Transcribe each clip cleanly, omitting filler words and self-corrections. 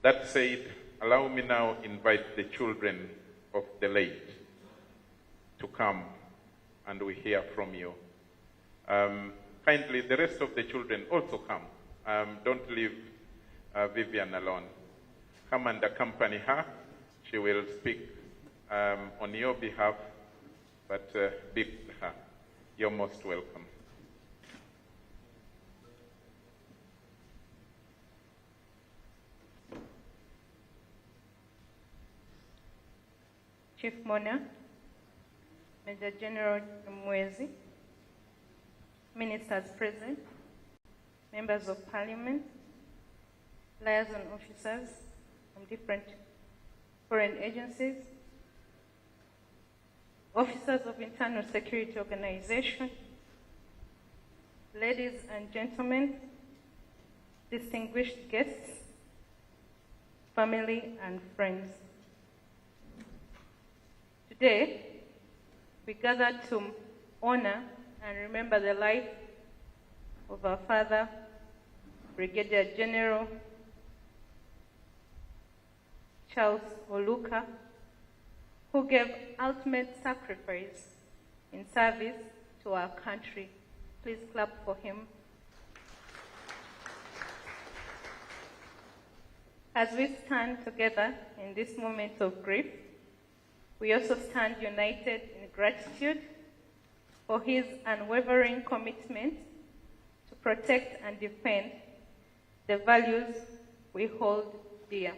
That said, allow me now invite the children of the late to come and we hear from you. Kindly, the rest of the children also come. Don't leave Vivian alone. Come and accompany her. She will speak on your behalf, but be with her. You're most welcome. Chief Mona, Major General Mwezi, Ministers present, Members of Parliament, liaison officers from different foreign agencies, officers of internal security organization, ladies and gentlemen, distinguished guests, family and friends. Today, we gather to honor and remember the life of our father, Brigadier General Charles Oluka, who gave ultimate sacrifice in service to our country. Please clap for him. As we stand together in this moment of grief, we also stand united in gratitude for his unwavering commitment to protect and defend the values we hold dear.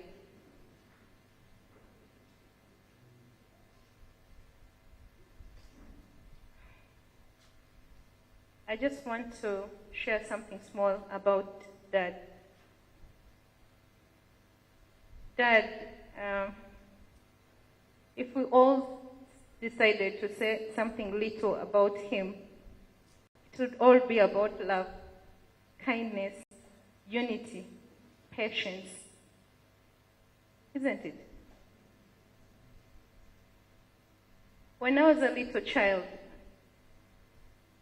I just want to share something small about Dad. Dad, if we all decided to say something little about him, it would all be about love, kindness, unity, patience. Isn't it? When I was a little child,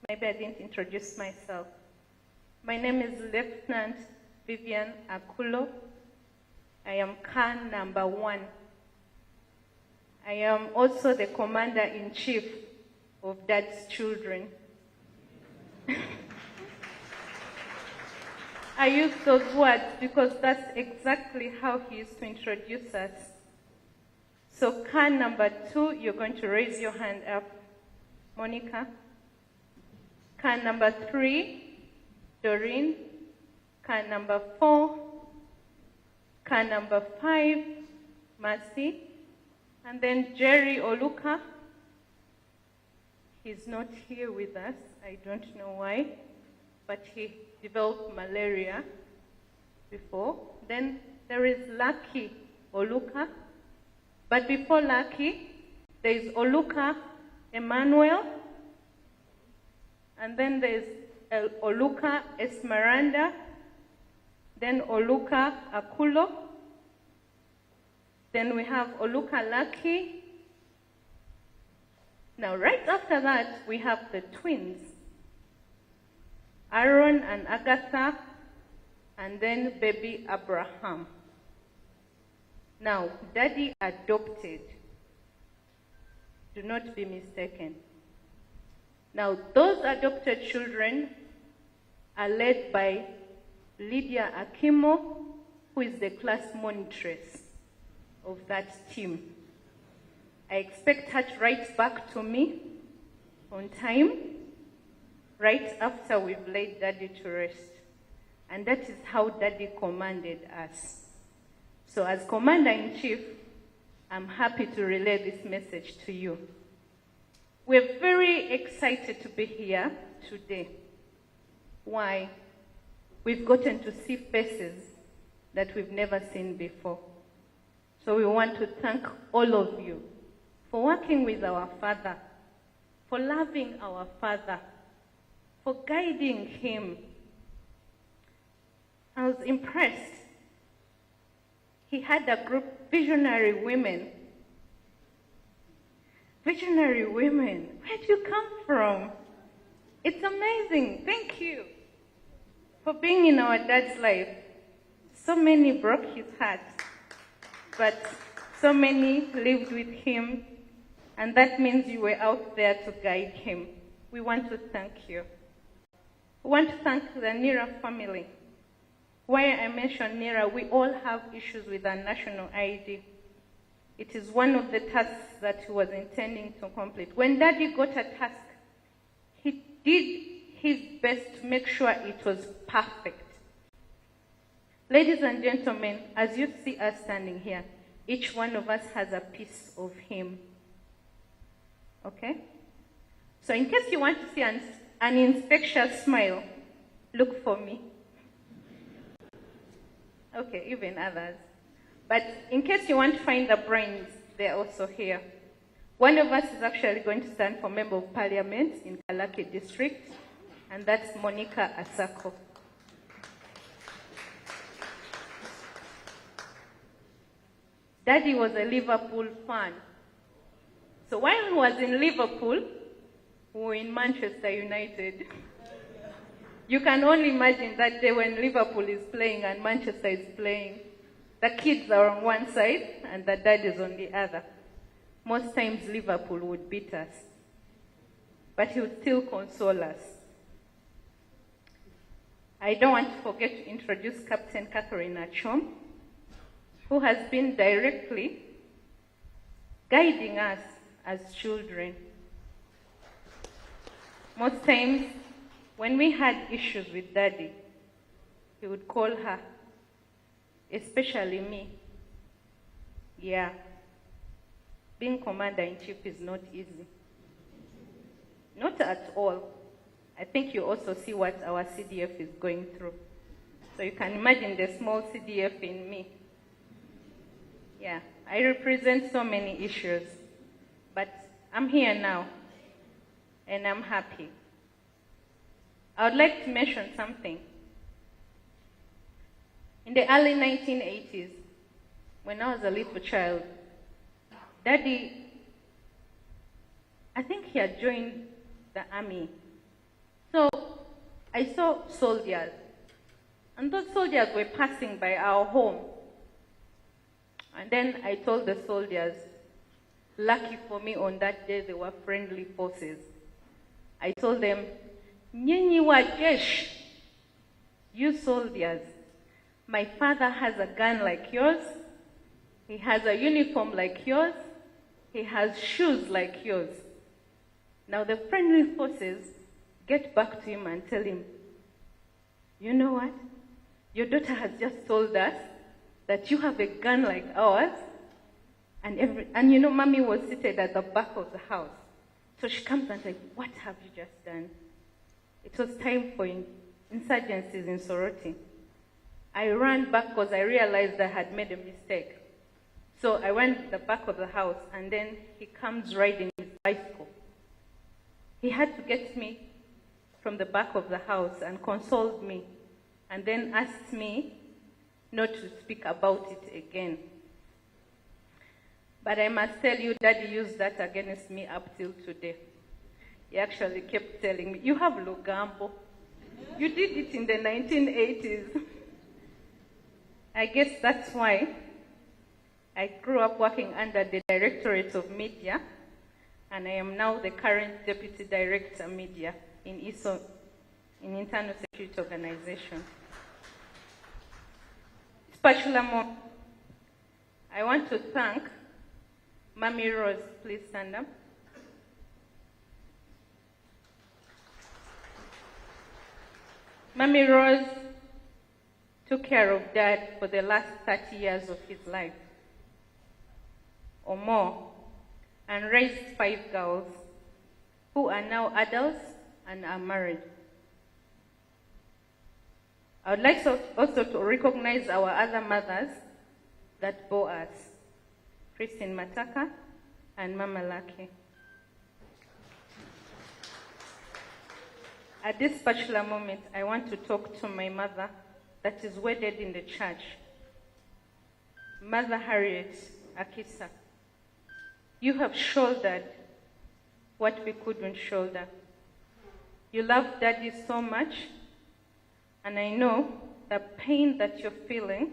maybe I didn't introduce myself. My name is Lieutenant Vivian Akulo. I am Khan number 1. I am also the Commander-in-Chief of Dad's children. I use those words because that's exactly how he used to introduce us. So Khan number 2, you're going to raise your hand up. Monica. Khan number 3, Doreen. Khan number 4, Khan number 5, Mercy. And then Jerry Oluka. He's not here with us. I don't know why, but he developed malaria before. Then there is Lucky Oluka. But before Lucky, there is Oluka Emmanuel. And then there's Oluka Esmeralda. Then Oluka Akulo. Then we have Oluka Lucky. Now, right after that, we have the twins, Aaron and Agatha, and then baby Abraham. Now, Daddy adopted. Do not be mistaken. Now, those adopted children are led by Lydia Akimo, who is the class monitress of that team. I expect her to write back to me on time, right after we've laid Daddy to rest. And that is how Daddy commanded us. So as Commander-in-Chief, I'm happy to relay this message to you. We're very excited to be here today. Why? We've gotten to see faces that we've never seen before. So we want to thank all of you for working with our father, for loving our father, for guiding him. I was impressed. He had a group, visionary women. Visionary women, where do you come from? It's amazing. Thank you for being in our dad's life. So many broke his heart. but so many lived with him, and that means you were out there to guide him. We want to thank you. We want to thank the Nira family. Why I mention Nira, we all have issues with our national ID. It is one of the tasks that he was intending to complete. When Daddy got a task, he did his best to make sure it was perfect. Ladies and gentlemen, as you see us standing here, each one of us has a piece of him. Okay? So in case you want to see an infectious smile, look for me. Okay, even others. But in case you want to find the brains, they're also here. One of us is actually going to stand for Member of Parliament in Kalake District, and that's Monica Asako. Daddy was a Liverpool fan. So while he was in Liverpool, we were in Manchester United. You can only imagine that day when Liverpool is playing and Manchester is playing. The kids are on one side and the dad is on the other. Most times Liverpool would beat us, but he would still console us. I don't want to forget to introduce Captain Catherine Achom, who has been directly guiding us as children. Most times, when we had issues with Daddy, he would call her, especially me. Yeah, being commander-in-chief is not easy. Not at all. I think you also see what our CDF is going through. So you can imagine the small CDF in me. Yeah, I represent so many issues, but I'm here now, and I'm happy. I would like to mention something. In the early 1980s, when I was a little child, Daddy, I think he had joined the army. So I saw soldiers, and those soldiers were passing by our home. And then I told the soldiers, lucky for me on that day, they were friendly forces. I told them, Nyinyi wa jeshi, you soldiers, my father has a gun like yours, he has a uniform like yours, he has shoes like yours. Now the friendly forces get back to him and tell him, you know what? Your daughter has just told us that you have a gun like ours, and you know, Mommy was seated at the back of the house. So she comes and says, what have you just done? It was time for insurgencies in Soroti. I ran back because I realized I had made a mistake. So I went to the back of the house, and then he comes riding his bicycle. He had to get me from the back of the house and consoled me, and then asked me not to speak about it again. But I must tell you, Daddy used that against me up till today. He actually kept telling me, you have Lugambo. You did it in the 1980s. I guess that's why I grew up working under the Directorate of Media, and I am now the current Deputy Director Media in ISO, in Internal Security Organization. Spatula, I want to thank Mami Rose. Please stand up. Mami Rose took care of Dad for the last 30 years of his life, or more, and raised 5 girls who are now adults and are married. I would like also to recognize our other mothers that bore us, Christine Mataka and Mama Lucky. At this particular moment, I want to talk to my mother that is wedded in the church, Mother Harriet Akisa. You have shouldered what we couldn't shoulder. You love Daddy so much, and I know the pain that you're feeling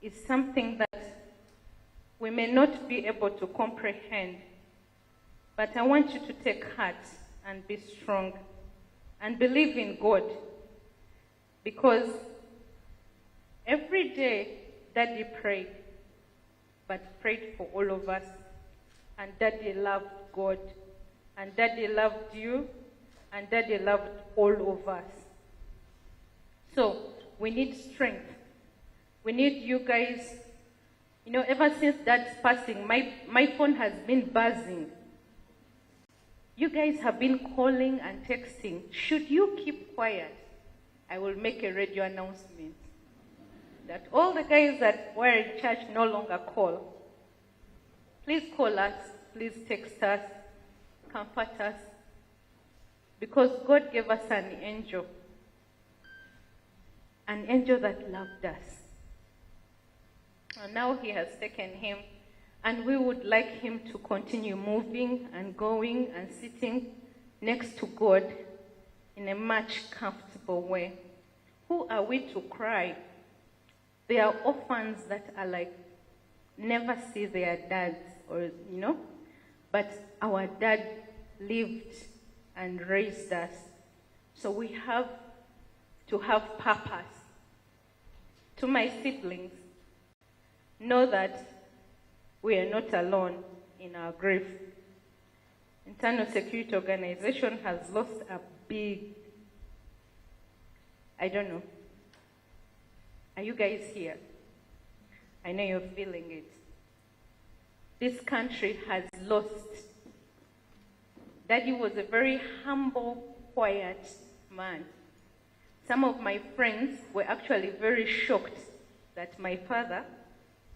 is something that we may not be able to comprehend, but I want you to take heart and be strong and believe in God, because every day Daddy prayed, but prayed for all of us, and Daddy loved God, and Daddy loved you, and Daddy loved all of us. So we need strength. We need you guys. You know, ever since Dad's passing, my phone has been buzzing. You guys have been calling and texting. Should you keep quiet, I will make a radio announcement that all the guys that were in church no longer call. Please call us. Please text us. Comfort us. Because God gave us an angel that loved us. And now he has taken him, and we would like him to continue moving and going and sitting next to God in a much comfortable way. Who are we to cry? There are orphans that are like, never see their dads, or, you know, but our dad lived and raised us. So we have to have purpose. To my siblings, know that we are not alone in our grief. Internal Security Organization has lost a big, I don't know. Are you guys here? I know you're feeling it. This country has lost. Daddy was a very humble, quiet man. Some of my friends were actually very shocked that my father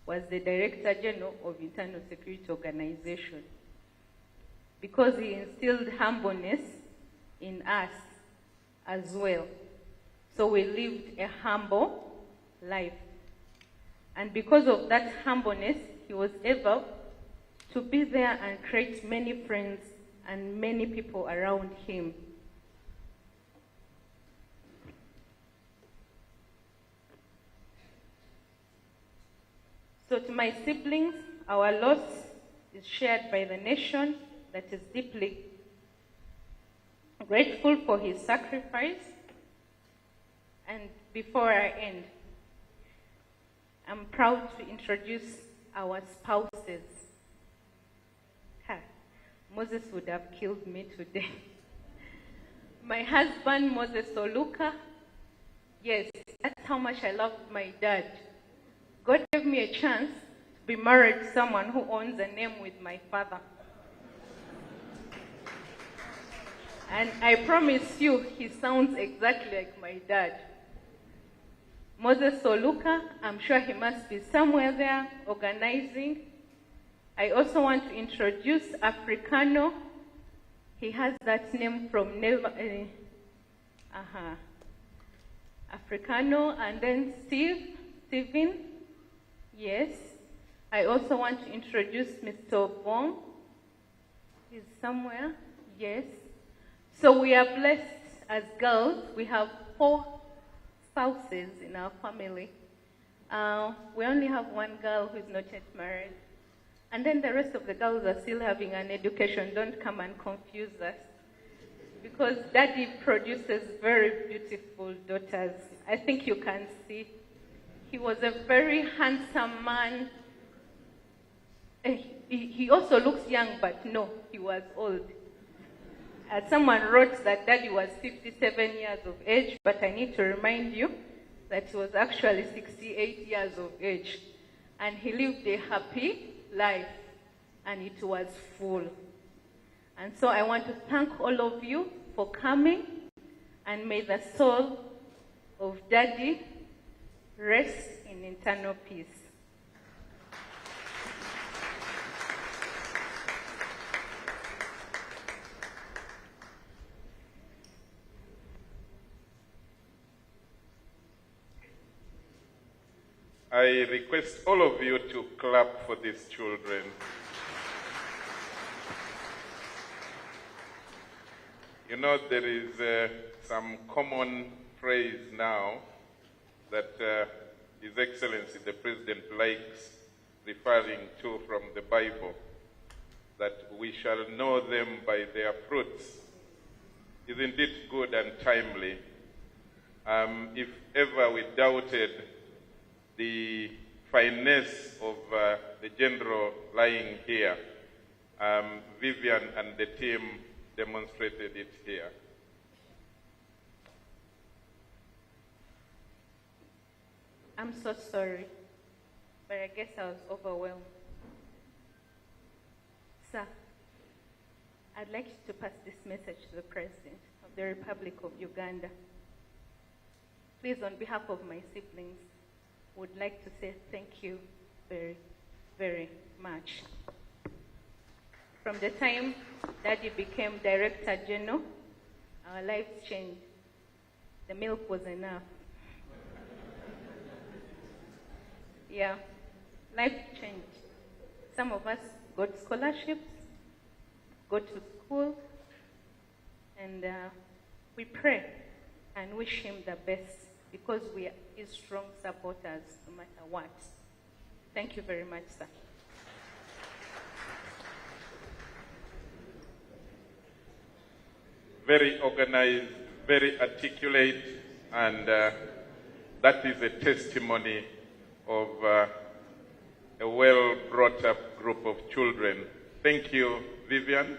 was the Director General of Internal Security Organization, because he instilled humbleness in us as well. So we lived a humble life. And because of that humbleness, he was able to be there and create many friends and many people around him. So to my siblings, our loss is shared by the nation that is deeply grateful for his sacrifice. And before I end, I'm proud to introduce our spouses. Moses would have killed me today. My husband, Moses Oluka. Yes, that's how much I love my dad. God gave me a chance to be married to someone who owns a name with my father. And I promise you, he sounds exactly like my dad. Moses Oluka, I'm sure he must be somewhere there organizing. I also want to introduce Africano. He has that name from Africano, and then Steven. Yes. I also want to introduce Mr. Bong. He's somewhere. Yes. So we are blessed as girls. We have 4 spouses in our family. We only have one girl who is not yet married. And then the rest of the girls are still having an education. Don't come and confuse us. Because Daddy produces very beautiful daughters. I think you can see. He was a very handsome man. He also looks young, but no, he was old. Someone wrote that Daddy was 57 years of age, but I need to remind you that he was actually 68 years of age. And he lived a happy life, and it was full. And so I want to thank all of you for coming, and may the soul of Daddy rest in eternal peace. I request all of you to clap for these children. You know, there is some common phrase now that His Excellency the President likes. referring to from the Bible, that we shall know them by their fruits, is indeed good and timely. If ever we doubted the fineness of the general lying here, Vivian and the team demonstrated it here. I'm so sorry, but I guess I was overwhelmed. Sir, I'd like you to pass this message to the President of the Republic of Uganda. Please, on behalf of my siblings, would like to say thank you very, very much. From the time Daddy became Director General, our lives changed. The milk was enough. Yeah, life changed. Some of us got scholarships, go to school, and we pray and wish him the best because we are his strong supporters no matter what. Thank you very much, sir. Very organized, very articulate, and that is a testimony of a well-brought-up group of children. Thank you, Vivian.